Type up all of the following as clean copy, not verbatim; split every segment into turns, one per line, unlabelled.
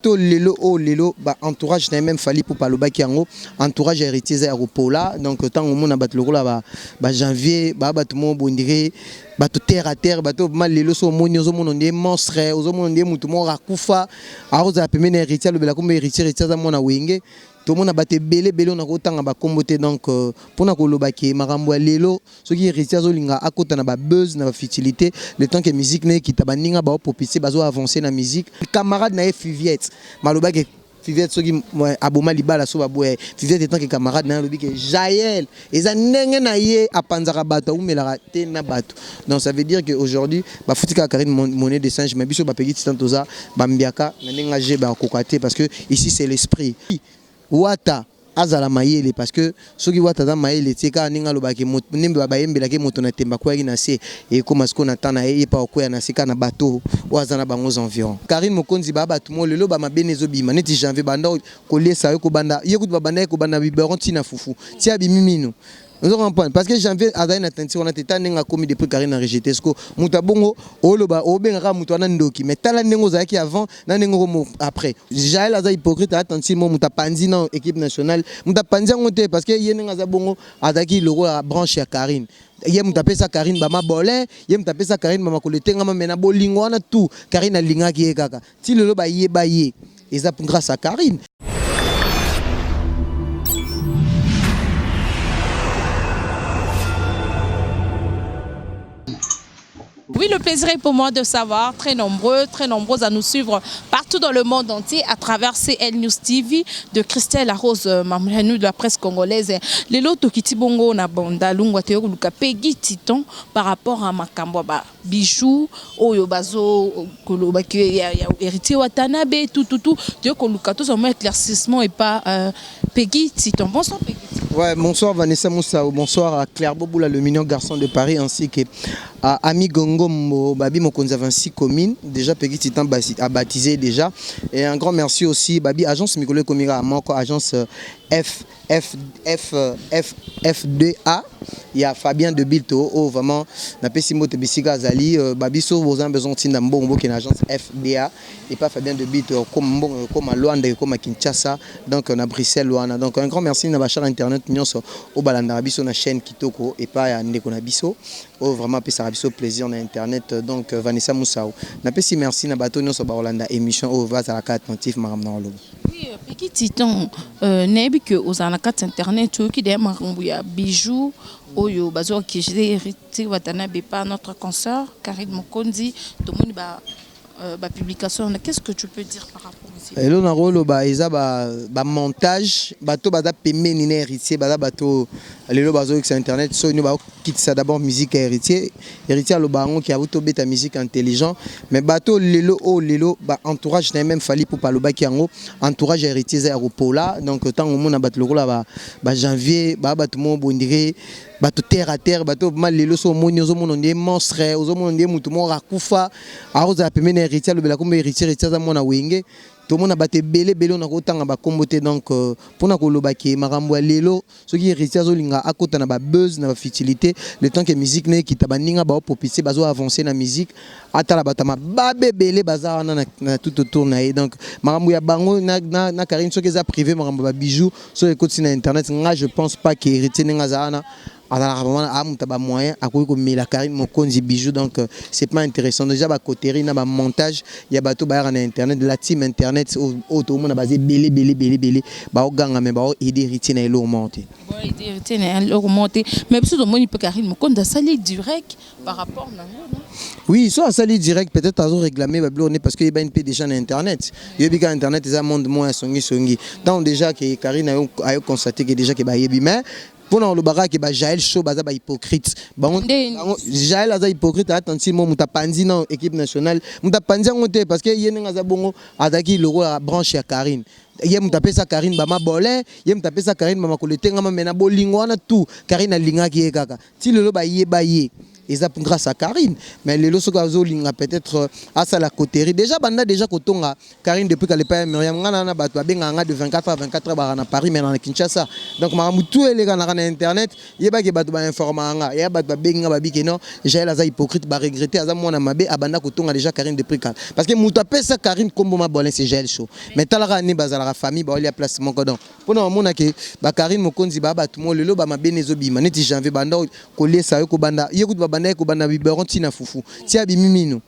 To lelo o lelo ba entourage na même fali pour paloba ki yango entourage héritier za aéroport donc tant au monde bat lokola ba janvier ba tout mo bondire ba to terre à terre ba to mal lelo so moni zo mono ndé monstre zo mono ndé mutu mo rakufa aroza pemene héritier lo bela comme héritier za mona wenge tout le monde a battu belé on a autant ba comboté donc pour na koloba ki makambo lelo ce qui héritier zo linga akota na ba buzz na ba futilité le temps que musique ne ki tabaninga ba popicé bazo avancer na musique camarade na Fiviette maloba ke Fiviette so ki aboma libala so ba boye Fiviette étant que camarade na lobi ke Jaël eza ndenge na ye apanzaka bato umela te na bato donc ça veut dire que aujourd'hui ba futika Karine monnaie de singe mais biso ba pegi titantoza ba mbiaka na ndenge je ba kokate parce que ici c'est l'esprit Wata azala mayele parce que ceux qui wata za mayele tika ninga lobaki nimbe bayembela ke moto na temba kwa ina se et comme ce qu'on attend na e pa kwa na sika na bateau wazana bango environ Karine Mokonzi baba tout mo lelo ba mabenezo bima neti janvier banda ko lesa yo ko banda yekuti babanda ko banda biberon tina fufu tia bimimino. Nous comprenons parce que janvier a une attention on a été tanning commis depuis Karine a rejeté ce que mutabongo oloba obenga mutu na ndoki mais tala nengo zaki avant na nengo après Jaël aza hypocrite attention mo mutapanzi na équipe nationale mutapanzi ngote parce que yenga za bongo azaki logo la branche ya Karine ye mutapesa Karine bama bolin ye mutapesa Karine bama koletenga mena bolingo wana tout Karine alinga ki kaka ti lelo ba ye eza grâce à Karine.
Oui, le plaisir est pour moi de savoir, très nombreux à nous suivre partout dans le monde entier à travers CL News TV de Christelle Arose Mamounou de la presse congolaise. Les lotos qui tibongo na banda lungwa teo luka pegi titon par rapport à makambo ba bijoux oyo bazo koloba ki ya héritier Watanabe tout teo koluka tout ça éclaircissement et pas pegi titon. Bonsoir Peggy.
Ouais, bonsoir Vanessa Moussao, bonsoir à Claire Boboula, le mignon garçon de Paris, ainsi que à Ami Gongo, Babi Mokonza 26 communes, déjà Peggy Titan a baptisé déjà. Et un grand merci aussi, Babi, agence Mikolo Komira, Moko, agence F2A. Il y a Fabien de Bilto, oh vraiment, n'a pas si mot de Bissiga Zali, Babi so vous avez besoin de Ndambo, qui est une agence FDA, et pas Fabien de Bilto, comme à Luanda, comme à Kinshasa, donc on a Bruxelles, Luanda. Donc un grand merci à Bachar Internet, nous sommes au Balandarabi, sur la chaîne Kitoko, et pas à Ndekonabiso, oh vraiment, puis ça a plaisir dans Internet, donc Vanessa Moussao. N'a pas si merci à Bato, nous sommes au Balanda, émission, oh, va à la carte attentif, Maram Narolo.
Oui, Peggy Titan, n'est que aux carte Internet, qui des bijoux. Oyo bazo qui j'ai hérité Watanabe pas notre consoeur Karine Mokonzi tout le monde ba publication qu'est-ce que tu peux dire par rapport ici
et là on a rôle eza ba montage bato baza pemeni na héritier bato lelo bazo sur internet so nous ba quitte ça d'abord musique héritier lo bango qui a auto beta musique intelligent mais bato lelo ba entourage na même fali pour paloba ki yango entourage héritier za aéroport donc tant au monde a battu lokola ba janvier ba tout mo bondire bato terre à terre bato mal lelo so moni zo mono ndé monstre zo mono ndé mutu mo rakufa aroza pemene héritier lo bela comme héritier za mona wenge tout le monde a battu belé on a autant ba comboté donc pour na koloba ki makambo lelo ce qui héritier zo linga akota na ba buzz na ba futilité le temps que musique ne ki tabaninga ba popicé bazo avancer na musique atala batama ba belé baza na tout autour na donc makambo ya bango na Karine ce que za privé makambo ba bijoux sur écoute sur internet nga je pense pas que héritier nga za alors vraiment moyen à quoi comme la Karine Mokonzi bijoux donc c'est pas intéressant déjà ba coterie na ba montage il y a bateau ba na internet la team internet au tout le monde a basé belé ba oganga mais ba aider héritier na elo monter
aider héritier na elo monter mais parce que moi il peut Karine Mokonzi sali direct par rapport na
oui soit sali direct peut-être à réclamer bablonné parce que il y a une déjà na internet il y a internet ça monde moins songi donc déjà que Karine a constaté que déjà que ba yebi mais pour nous le barak que Jaël show baza ba hypocrite Jaël aza hypocrite attention mo mutapanzi na équipe nationale mutapanzi ngote parce que yenga za bongo azaki logo la branche ya Karine ye mutapesa Karine bama bolin ye mutapesa Karine bama koletenga mena bolingo wana tout Karine alinga ki kaka ti lelo ba ye et ça grâce à Karine. Mais les lots linga peut-être à ça la coterie. Déjà banda déjà kotonga Karine depuis qu'elle est pas Myriam ngana na bato benga de 24 à 24 ba na Paris mais na Kinshasa. Donc maramu tout les gars na internet, yeba ke bato ba informanga, ya bato benga ba bikeno, Jaël aza hypocrite ba regretter aza mona mabe abanda kotonga déjà Karine depuis quand. Parce que muta pesa Karine comme ma bolin c'est Jaël show. Mais talaka ni bazala la famille ba oli place mon codon. Pour nous mona ke ba Karine mokonzi ba bato mo lelo ba mabenezo bima neti janvier banda kolie sa ko banda yekuti ba banda ko banda biberon tina fufu. Tia bimimino.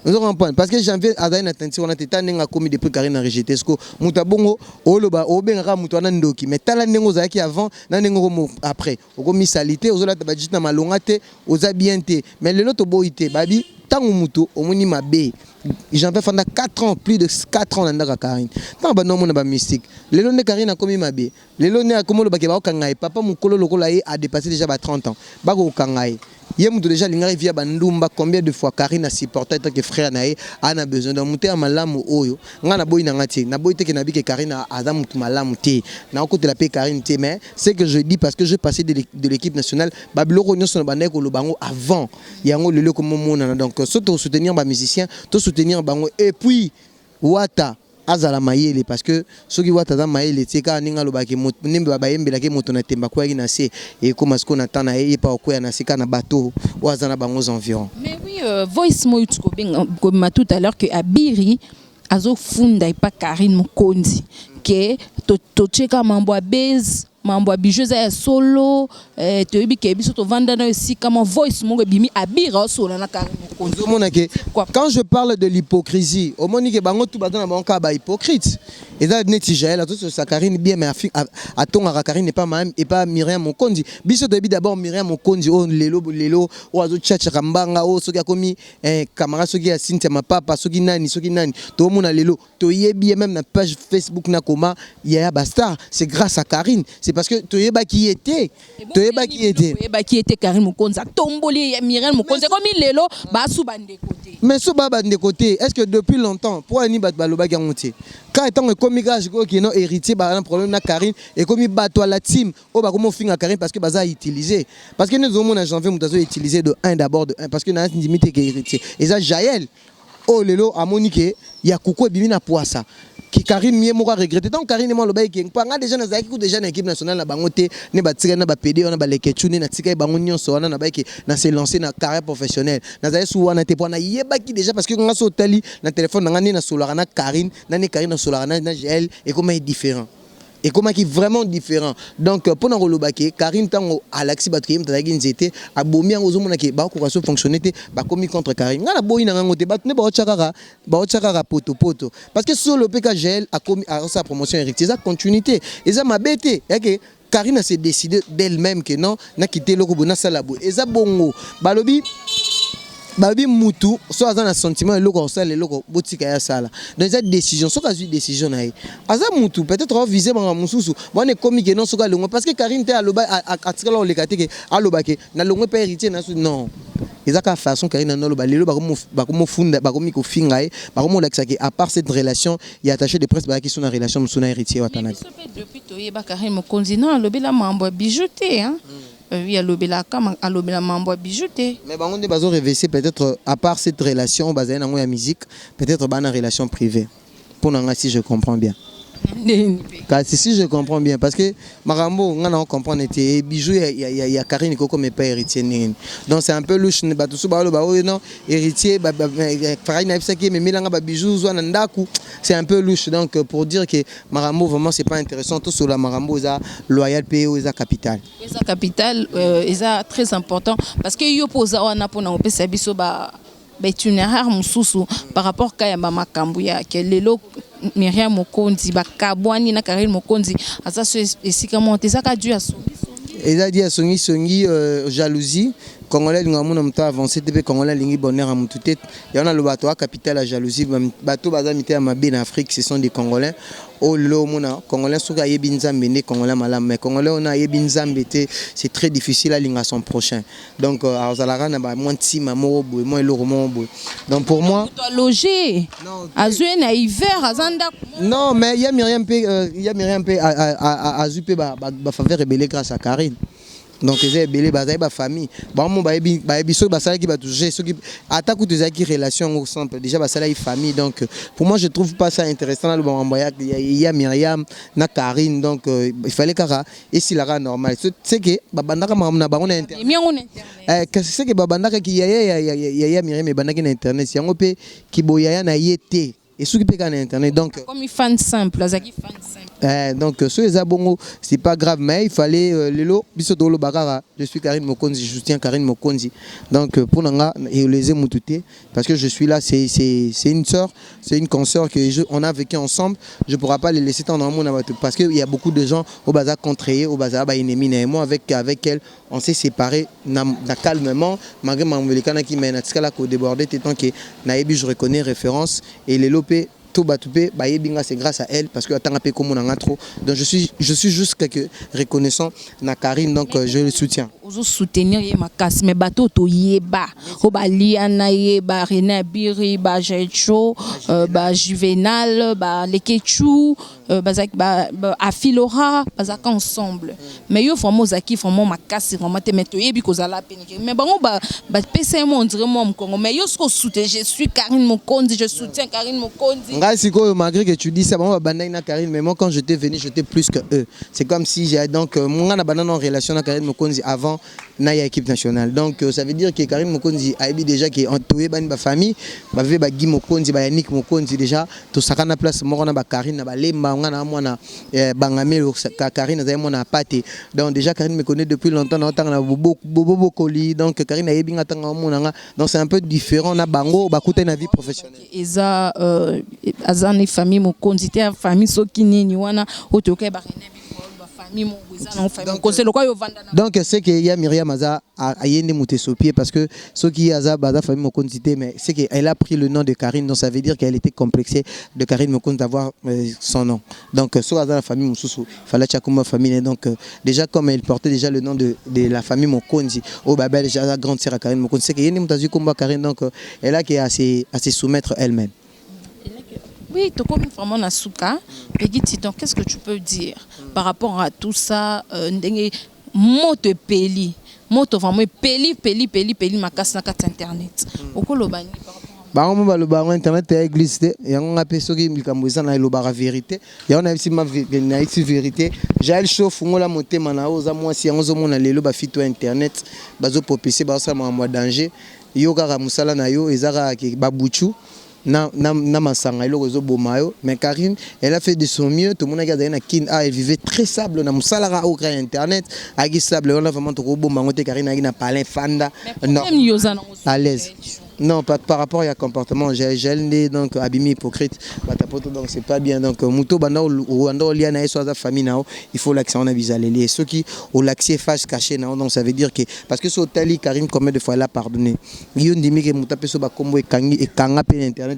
Nous comprenons parce que janvier Adaïna Tanti on a été n'a commis depuis Karine a rejeté ce que mutabongo oloba obenga mutwana ndoki mais tala nengo zaki avant na nengo après oko misalité ozola tabajit na malongate ozabiente mais le loto boité babi tangu mutu omoni mabe janvier fanda 4 ans plus de 4 ans na Karine tant ba nomo na ba mystique le lo ne Karine a commis mabe le lo ne a komo lo bakeba okangai papa mukolo lokola a dépassé déjà ba 30 ans bako okangai. Il y a déjà via Bandumba combien de fois Karine a supporté que frère nae a besoin de monter à malamu oyo ngana boy nangati na boy te que nabi que Karine a adam malamu te na côté la paix Karine te mais c'est que je dis parce que je passais de l'équipe nationale babiloko nyo son bandeko lo bango avant yango le comme mona donc surtout soutenir ba musicien to soutenir bango et puis wata azala mayele parce que ceux qui voient tata mayele tika ninga lobaki nimba bayembela ke moto na temba kwa na se et comme ce qu'on attend na e pas kwa na sika na bateau ou azana bangos environ. Mais
oui voice mo utsko comme tout à l'heure que Abiri azo funda et pas Karine Mokonzi que to cheka mambo base mambo bijou za solo to yebi ke biso to vanda na aussi comme voice mo bimi Abira solo na Karine Mokonzi.
Quand je parle de l'hypocrisie au moni ke bango tout badana bango ba hypocrite et ça neti Jaël tout ça Karine bien mais à ton Karine n'est pas même et pas Myriam Mokonzi biso to yebi d'abord Myriam Mokonzi o lelo o azo chacha kambanga o soki akomi camarade soki ya Cynthia mapapa soki nani to mona lelo to yebi même na page Facebook na koma ya Basta c'est grâce à Karine c'est parce que to yeba qui était Karine Mokonzi tomboli Myriam Mokonzi comme lelo ba sou bande côté mais sou ba bande côté est-ce que depuis longtemps pour ani bat baloba gangote quand étant comme gage qui non héritier ba un problème na Karine et comme bato à la team o ba comme finga Karine parce que baza utiliser parce que nous avons en janvier mutazo utiliser de 1 d'abord de 1 parce que na limite que héritier et ça Jaël oh lelo a monique ya kuko bimi na poisa qui Karine mieux moi regretter donc Karine moi le bail qui pas déjà na zaki déjà na équipe nationale na bangote ne batika na ba PD on ba leketchuni na tika bango nyonso na bail qui na se lancer na carrière professionnelle na zaki souvent na te pour na yeba qui déjà parce que nga so tali na téléphone na ngani na solara na Karine na na solara na GL et comment est différent et comment qui est vraiment différent donc pour nous relobaki Karine tango Alexis Batrium tadaki nzete abomi en ozomona ke ba ko fonctionner te ba komi contre Karine ngana boyi na ngote ba ne ba ochakara poto parce que sur le PKGL a commis à sa promotion héritier ça continuité et ça m'a bêté que Karine s'est décidé d'elle-même que non na quitté le robona salabo et ça bongo balobi babi mutu so aza na sentiment eloko ça le loko botika ya sala dans cette décision so ka décision na aza mutu peut-être on viser banga mususu bon est comme que non so ka longo parce que Karine te aloba atikala o lekateke aloba ke na longo pa héritier na non ezaka façon Karine na loba lelo ba komo funda ba komi ko finga ba komo lakisa ke à part cette relation il y a attaché de presse ba qui sont en relation musuna héritier watana
depuis to yeba Karine Mokonzi non lobela mambo bijouté hein. Oui, à l'obéla mambo bijouté.
Mais on est basé réveillé peut-être à part cette relation basée dans la musique, peut-être dans une relation privée. Pour nous, si je comprends bien. Si je comprends bien, parce que Marambo, on comprend que bijou, il y a Karine qui n'est pas héritier. Donc c'est un peu louche, non héritier, mais bijou, c'est un peu louche. Donc pour dire que Marambo, vraiment, c'est pas intéressant. Tout sur la Marambo, il loyal pays ou il capital.
Il capital, c'est très important parce que yo posa wana pona opesa biso ba itinéraire mususu par rapport à mama kambuya que lelo Myriam Mokonzi ba kabwani na Karine Mokonzi asa so esika monte ça ka dû à songi
et ça dit à songi jalousie Congolais ngamuna mta avancé tebe Congolais lingi bonheur à mutu tête y en a le bateau à capitale la jalousie bateau bazamité à mabe en Afrique ce sont des Congolais oh lo mona Congolais soka yebi nzambe ne Congolais malam mais Congolais on a yebi nzambe te c'est très difficile à linga son prochain donc azalara na ba moins tima mo boy moi le roman boy donc pour moi
tu dois loger azue na hiver azanda
non mais il y a Myriam P à Zupe ba faveur rebelle grâce à Karine donc ils ont belé bazay ba famille ba mo ba yebi so ba sala ki ba toucher so qui attaque ou des qui relation au simple déjà ba sala famille donc pour moi je trouve pas ça intéressant le bon il y a Myriam na Karine donc il fallait kara et si la normal c'est que ba bandaka na bango na internet c'est que ba bandaka ki ya Myriam e bandaki na internet yango pe ki boyaya na yete et ceux qui payent en internet donc
comme fan simple fan simple
donc ceux les abongo c'est pas grave mais il fallait lelo biso dolo bakara je suis Karine Mokonzi je soutiens Karine Mokonzi donc pour nanga et les mutute parce que je suis là c'est une sœur c'est une consoeur que on a vécu ensemble je pourrais pas les laisser dans mon parce que il y a beaucoup de gens au bazar contrarié au bazar ba ennemi et moi avec elle on s'est séparés calmement malgré mambelikana qui mène à ce là qu'au débordé tant que naebi je reconnais référence et les lopé tout batupé c'est grâce à elle parce que attends peu comme on en a trop donc je suis juste quelque reconnaissant na Karine donc je le soutiens
ozo soutenir ye makas mais bato to yeba o ba liana yeba René Biri ba Jecho ba Juvenal ba Lekechu bazak ba Afilora bazak ensemble mais yo vraiment zaki vraiment makas vraiment te mettre yebi kozala penike mais bango ba PC mo on dirait moi Congo mais yo so soutien je suis Karine Mokonzi je soutiens Karine Mokonzi
malgré que tu dis ça, moi, Karine, mais moi quand j'étais venu, j'étais plus que eux. C'est comme si j'ai donc moi en relation avec Karine Mokonzi avant Naya équipe nationale. Donc ça veut dire que Karine Mokonzi a déjà qui est entouré par une famille, bavé ba Guy Mokonzi, ba Yannick Mokonzi déjà, tout ça na place moi on a Karine na ba lemba on a moi na bangame Karine na moi pâté. Donc déjà Karine me connaît depuis longtemps na temps na bobo koli donc Karine a yebinga tanga monanga. Donc c'est un peu différent na bango ba kuta na vie professionnelle.
Eza azani famille Mokonzi te famille soki nini wana otoke ba René ba famille mo na famille conseil lokwa yo vanda
donc c'est que y a Myriam Aza a yende muté sur pied parce que ce qui Aza baza famille Mokonzi te mais c'est qu'elle a pris le nom de Karine donc ça veut dire qu'elle était complexée de Karine Mokonzi d'avoir son nom donc so Aza la famille Mosusu fallait chakuma famille donc déjà comme elle portait déjà le nom de la famille Mokonzi au babel déjà la grande sœur à Karine Mokonzi c'est que yende mutazi komba Karine donc elle a qui à se soumettre elle-même.
Oui, tu comme vraiment na souka. Peggy, donc qu'est-ce que tu peux dire par rapport à tout ça? Moto peli, moto vraiment peli ma casse na carte internet. Okolo bani par rapport
à. Le bar internet est glissé. Il y a un appel sur qui me na le bar vérité. Il y a un aussi ma vérité. J'ai le chauffe on la monter manao za moi si on zo mona lelo ba fito internet bazo popisi ba ça moi danger. Yo kara musala na yo ezara ki babuchu. Na masanga ilo rezo bomayo mais Karine elle a fait de son mieux tout le monde a gardé na kin elle vivait très stable na musala au grand internet agi stable on a vraiment trop bon mangote Karine agi na palin fanda non à l'aise non pas par rapport à comportement j'ai né donc abimi hypocrite donc c'est pas bien donc muto banda ou ando lia na so za famille nao il faut l'accès on a visualisé ceux qui au l'accès face caché nao donc ça veut dire que parce que sur tali Karine combien de fois elle a pardonné yo ndimi ke muta peso ba kombo e kanga pe internet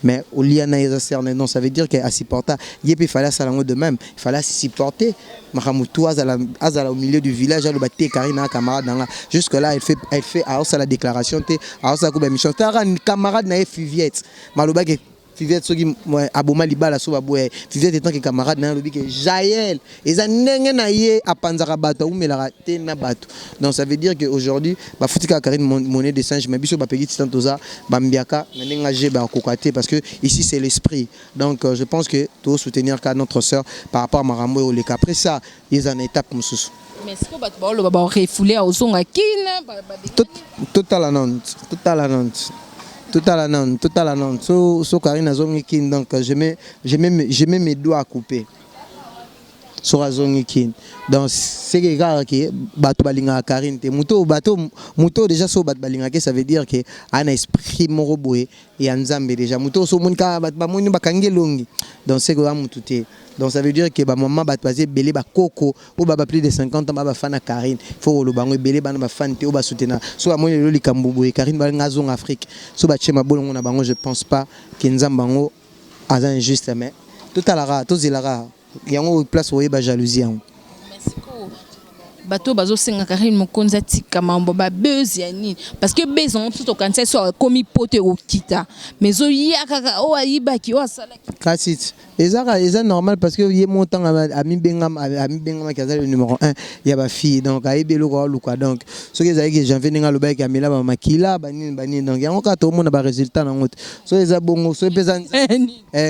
mais au lia na eza cerne non ça veut dire que à supporter yepi fallait ça de même il fallait supporter Mahamutu azala au milieu du village le baté Karine na camarade dans jusque là elle fait à la déclaration alors ça coupe mission tara camarade na Fiviette maloba ke Fiviette soki aboma libala so baboye Fiviette étant que camarade na lobi ke Jaël eza ndenge na ye apanzaka bato umelaka te na bato donc ça veut dire que aujourd'hui ba futika Karine monnaie de singe mais biso ba pegi titantoza ba mbiaka na ndenge je ba kokate parce que ici c'est l'esprit donc je pense que tout soutenir ka notre sœur par rapport à Marambo et Oleka après ça ils en étape comme ça.
Mais est-ce que tu vas refouler à Ozonga Kin?
Total non. So Karine Azongi Kin donc je mets mes doigts à couper. Sur Azongi Kin. Donc c'est que gars qui bato balinga Karine te muto déjà so bat balinga que ça veut dire que un esprit moroboué et Nzambe déjà muto so munka bat ba moni bakange longi. Donc c'est que mututé. Donc ça veut dire que ba maman bat passer belé ba koko ou ba plus de 50 ans ba fan à Karine faut le bango belé ba na fan te ou ba soutenir so ba moni loli kambubu Karine ba nga zone Afrique so ba chema bolongo na bango je pense pas que Nzambango a injuste mais tout à la tout zilara yango place où ba jalousie.
Bato bazo senga Karine Mokonzi tika mambo ba buzz ya nini parce que besoin tout au cancer so komi pote au kita mais zo ya kaka o ayiba ki o asala
kasi eza normal parce que yé montant ami bengam kaza le numéro 1 il y a ba fille donc aibelo ko luka donc so que que janvier ninga lo ba kamela ba makila bani donc yango ka to mona ba résultat na ngote so eza bongo so pesa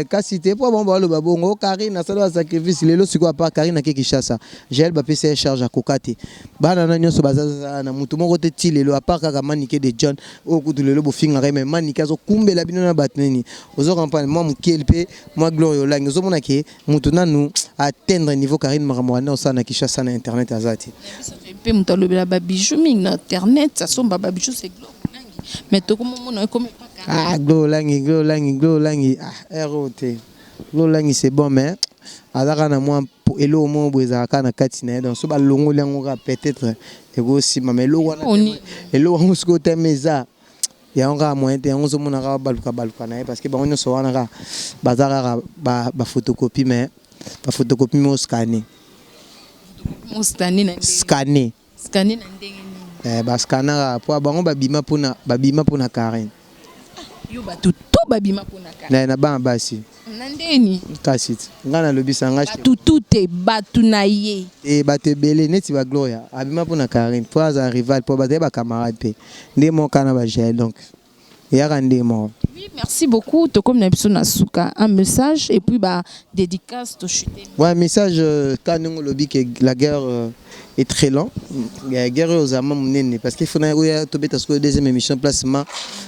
kasi te po bon ba lo ba bongo Karine na sala sacrifice lelo siko pa Karine na ke Kishasa gel ba pesa charge à kokate bana na nyonso baza na mutu moko te ti lelo apart kaka manike de John o kutu lelo bo finga mais manike zo kumbela bino na batneni ozo comprendre moi mukelpe moi Glorio langi ozo mona ke mutu nanu atteindre niveau Karine makamwana osa na Kishasa na internet azati
pe mutu lobela ba bijou ming na internet ça somba ba bijou c'est Glorio langi mais to comme mona comme
ah Glorio langi ah ROT Glorio langi c'est bon mais azaka na moi elo mo bwezaka na kati na donc so ba longo lango peut-être ego si mais elo wana elo wango siko temeza ya onga moyen te on zo mona ka baluka na parce que ba on so wana ka bazaka ba photocopie mais ba photocopie mo scanner scanner
na ndenge
ba scanner po ba on ba bima pona Karine
yo ba tout babima pona Karine
na ba basi
nandeni
kasi ngana lobisa ngashi
tout te batu na ye
e bate belé neti ba Gloria abima pona Karine po za rival po ba camarade pe ndé mon kana ba gel donc ya randé mo.
Oui, merci beaucoup. To comme n'abso na suka un message et puis bah dédicace to chuter.
Ouais, message quand nous lobby que la guerre est très lent. La guerre aux amants menés parce qu'il faut na to beta sur deuxième émission placement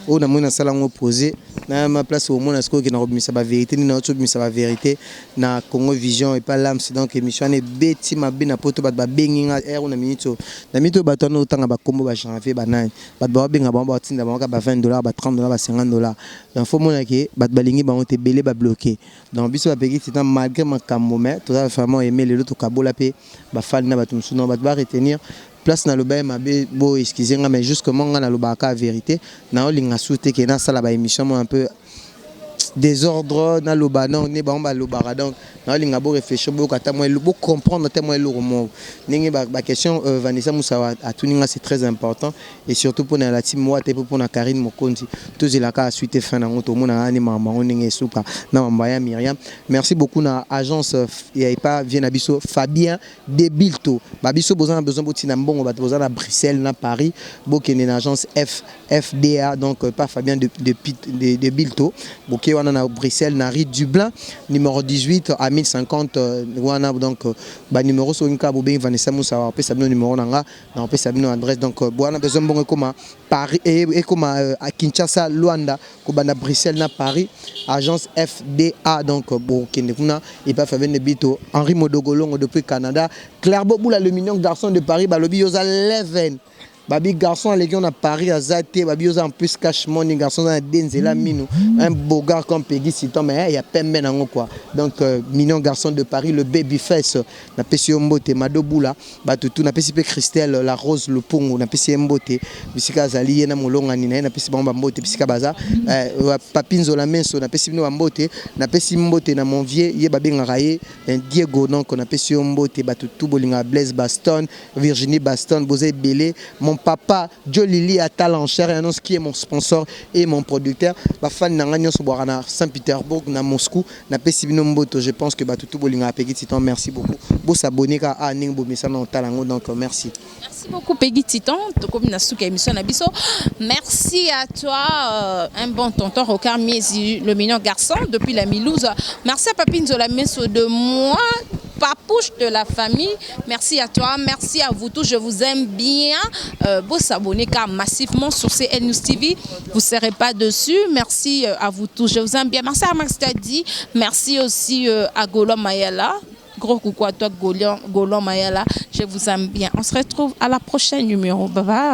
on a mon sala opposé na ma place au monde asko qui na robimisa ba vérité ni na autre bimisa ba vérité na Congo Vision et pas l'âme c'est donc émission est beti mabe na poto ba benginga on a minute na minute bato na otanga ba kombo ba janvier ba nani ba benga ba tinda ba ka ba $20 ba $30 ba $50 donc faut mona ke ba balingi ba on te belé ba bloqué donc biso ba peki c'est malgré ma kamome to vraiment aimer les autres kabola pe ba fan na ba tumsu no ba retenir place na loba mabe bo excusez-moi mais justement nga na loba ka vérité na olinga souté ke na sala ba émission un peu désordre na loba non ne ba loba donc na olinga bo réfléchir bo kata moi bo comprendre tellement le romo ningi ba question Vanessa Moussa a tuninga c'est très important et surtout pour la team moi pour na Karine Mokonzi tous la ka suite fin na ngoto mona ani mama ningi souka na mbaya Myriam merci beaucoup na agence ya pas vient abiso Fabien Debilto babiso besoin botina mbongo ba besoin à Bruxelles na Paris bo kene na agence FDA donc pas Fabien de Bilto boké wana na Bruxelles na rue Dublin numéro 18 à 1050 wana donc ba numéro so nka bo ben Vanessa Moussa pe sabino numéro nanga na pe sabino adresse donc boana besoin bongo comme Paris et comme à Kinshasa Luanda ko bana Bruxelles na Paris agence FDA donc bo kende kuna et pas Fabien de Bilto Henri Modogolongo depuis Canada Clairbo Boula le mignon garçon de Paris balobi yoza 11 babi garçon à Légion à Paris à Zate babi yoza en plus cash money garçon à Denzela Mino un beau gars comme Peggy Siton mais il y a pas maintenant quoi donc mignon garçon de Paris le baby face na pesi mbote Madoboula ba tout na pesi pe Christelle la rose le pongo na pesi mbote bisika zali na molonga ni na pesi bamba mbote bisika baza papinzo la menso na pesi bino mbote na pesi mbote na mon vieux ye babi ngaraye Diego donc na pesi mbote ba tout bolinga Blaise Baston Virginie Baston Bozé Belé mon papa Joe Lili à Talencher annonce qui est mon sponsor et mon producteur ba fan na nganyos boarana Saint-Pétersbourg na Moscou na pesi bino mboto je pense que ba tout bolinga Peggy Titan merci beaucoup bo s'abonner ka a ning bo message na talango donc merci
beaucoup Peggy Titan to comme na suka émission na biso merci à toi un bon tonton Rocard Miezi le mignon garçon depuis la Milouze merci à Papine Zola Messo de moi papouche de la famille merci à toi merci à vous tous je vous aime bien vous s'abonner car massivement sur CL News TV vous serez pas dessus merci à vous tous je vous aime bien merci à Max Tadi merci aussi à Golon Mayala gros coucou à toi Golon Mayala je vous aime bien on se retrouve à la prochaine numéro bye bye.